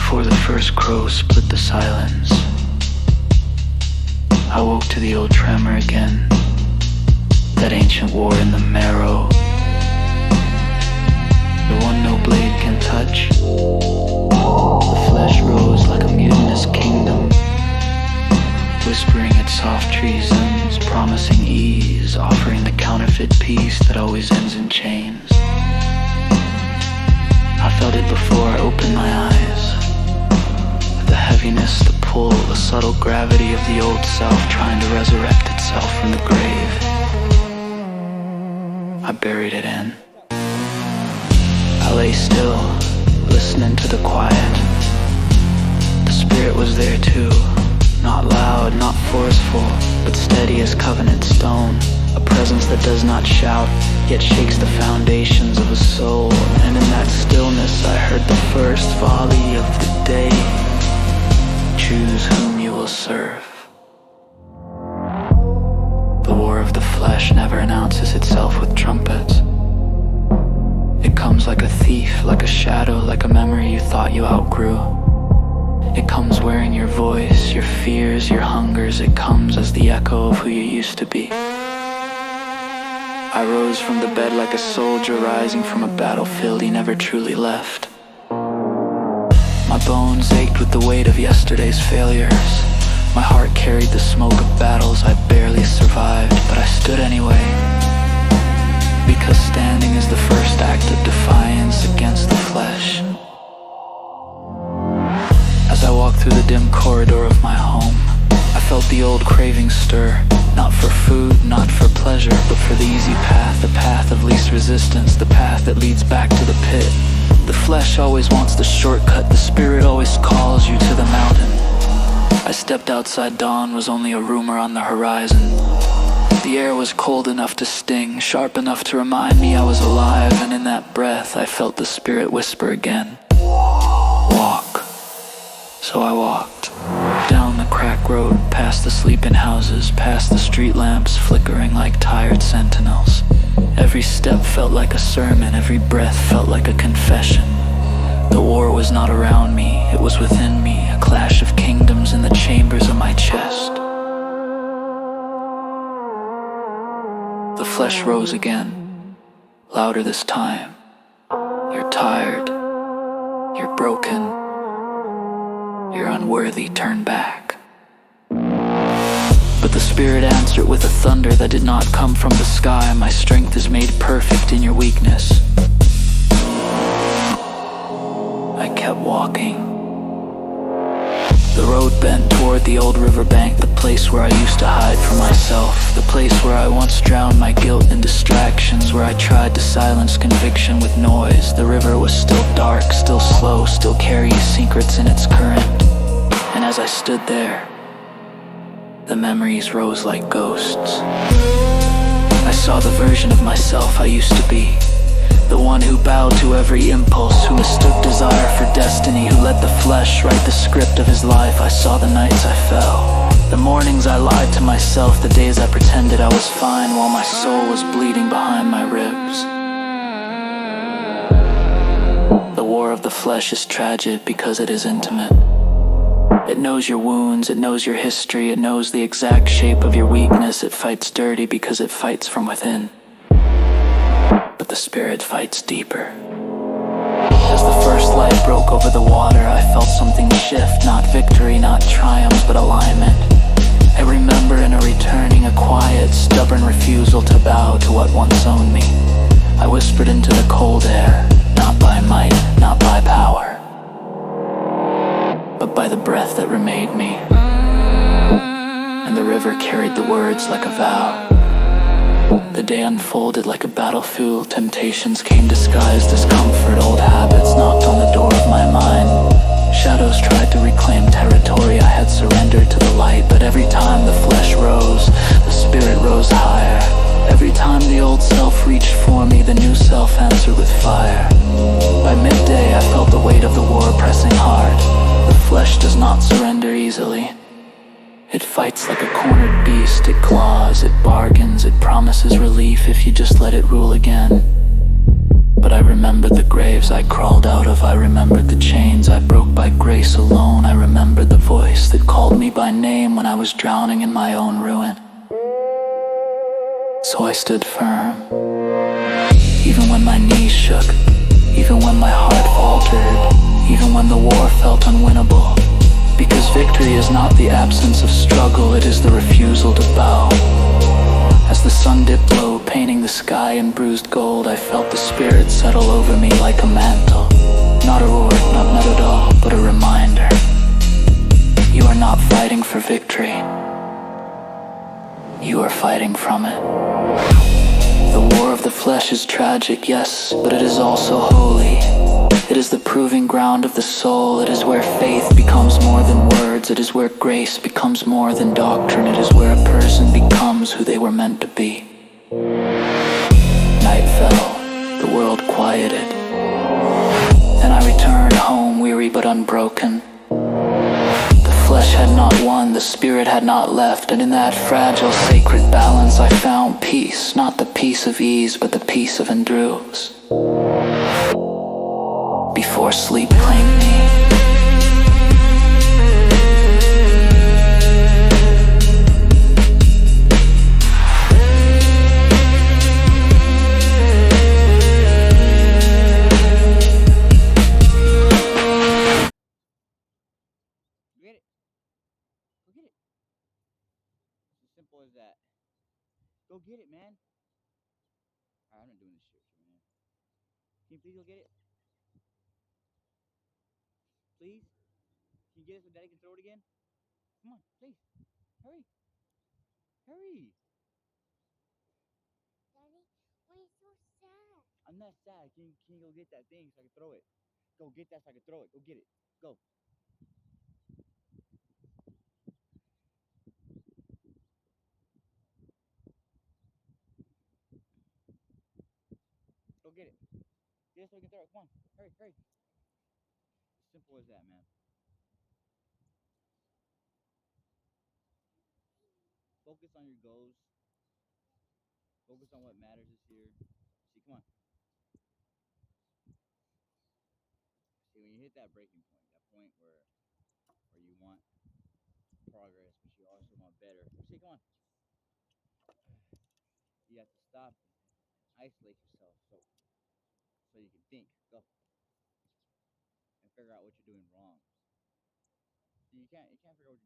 before the first crow split the silence, I woke to the old tremor again, that ancient war in the marrow, the one no blade can touch. The flesh rose like a mutinous kingdom, whispering its soft treasons, promising ease, offering the counterfeit peace that always ends in chains. I felt it before I opened my eyes, the heaviness, the pull, the subtle gravity of the old self trying to resurrect itself from the grave. I buried it in. I lay still, listening to the quiet. The spirit was there too, not loud, not forceful, but steady as covenant stone. A presence that does not shout, yet shakes the foundations of a soul. And in that stillness I heard the first volley of the day. Choose whom you will serve. The war of the flesh never announces itself with trumpets. It comes like a thief, like a shadow, like a memory you thought you outgrew. It comes wearing your voice, your fears, your hungers. It comes as the echo of who you used to be. I rose from the bed like a soldier rising from a battlefield he never truly left. My bones ached with the weight of yesterday's failures. My heart carried the smoke of battles I barely survived, but I stood anyway. Because standing is the first act of defiance against the flesh. As I walked through the dim corridor of my home, I felt the old craving stir, not for food, not for pleasure, but for the easy path, the path of least resistance, the path that leads back to the pit. The flesh always wants the shortcut, the spirit always calls you to the mountain. I stepped outside, dawn was only a rumor on the horizon. The air was cold enough to sting, sharp enough to remind me I was alive, and in that breath I felt the spirit whisper again. Walk. So I walked. Down the crack road, past the sleeping houses, past the street lamps flickering like tired sentinels. Every step felt like a sermon, every breath felt like a confession. The war was not around me, it was within me, a clash of kingdoms in the chambers of my chest. The flesh rose again, louder this time. You're tired, you're broken, you're unworthy, turn back. But the spirit answered with a thunder that did not come from the sky. My strength is made perfect in your weakness. I kept walking. The road bent toward the old riverbank, the place where I used to hide from myself, the place where I once drowned my guilt in distractions, where I tried to silence conviction with noise. The river was still dark, still slow, still carrying secrets in its current. And as I stood there, the memories rose like ghosts. I saw the version of myself I used to be, the one who bowed to every impulse, who mistook desire for destiny, who let the flesh write the script of his life. I saw the nights I fell, the mornings I lied to myself, the days I pretended I was fine while my soul was bleeding behind my ribs. The war of the flesh is tragic because it is intimate. It knows your wounds, it knows your history, it knows the exact shape of your weakness. It fights dirty because it fights from within. But the spirit fights deeper. As the first light broke over the water, I felt something shift, not victory, not triumph, but alignment. I remember in a returning, a quiet, stubborn refusal to bow to what once owned me. I whispered into the cold air, not by might, not by power, but by the breath that remade me. And the river carried the words like a vow. The day unfolded like a battlefield. Temptations came disguised as comfort. Old habits knocked on the door of my mind. Shadows tried to reclaim territory I had surrendered to the light. But every time the flesh rose, the spirit rose higher. Every time the old self reached for me, the new self answered with fire. By midday I felt the weight of the war pressing hard. The flesh does not surrender easily. It fights like a cornered beast, it claws, it bargains, it promises relief if you just let it rule again. But I remembered the graves I crawled out of, I remembered the chains I broke by grace face alone, I remembered the voice that called me by name when I was drowning in my own ruin. So I stood firm, even when my knees shook, even when my heart faltered, even when the war felt unwinnable. Because victory is not the absence of struggle, it is the refusal to bow. As the sun dipped low, painting the sky in bruised gold, I felt the spirit settle over me like a mantle. Not a roar, not at all, but a reminder. You are not fighting for victory. You are fighting from it. The war of the flesh is tragic, yes, but it is also holy. It is the proving ground of the soul. It is where faith becomes more than words. It is where grace becomes more than doctrine. It is where a person becomes who they were meant to be. Night fell, the world quieted, and I returned home weary but unbroken. The flesh had not won, the spirit had not left, and in that fragile sacred balance I found peace, not the peace of ease, but the peace of Andrews. Before sleep claimed me. Get it. Go get it. It's as simple as that. Go get it, man. Alright, I'm not doing this shit with you, man. Can you please go get it? Please? Can you get it so Daddy can throw it again? Come on, please. Hurry. Hurry. Daddy, why are you so sad? I'm not sad. Can you go get that thing so I can throw it? Go get that so I can throw it. Go get it. Go. Go get it. Get it so we can throw it. Come on. Hurry, hurry. As simple as that, man. Focus on your goals. Focus on what matters this year. See, come on. See, when you hit that breaking point, that point where you want progress, but you also want better. See, come on. You have to stop and isolate yourself so you can think. Go and figure out what you're doing wrong. You can't figure out what you're doing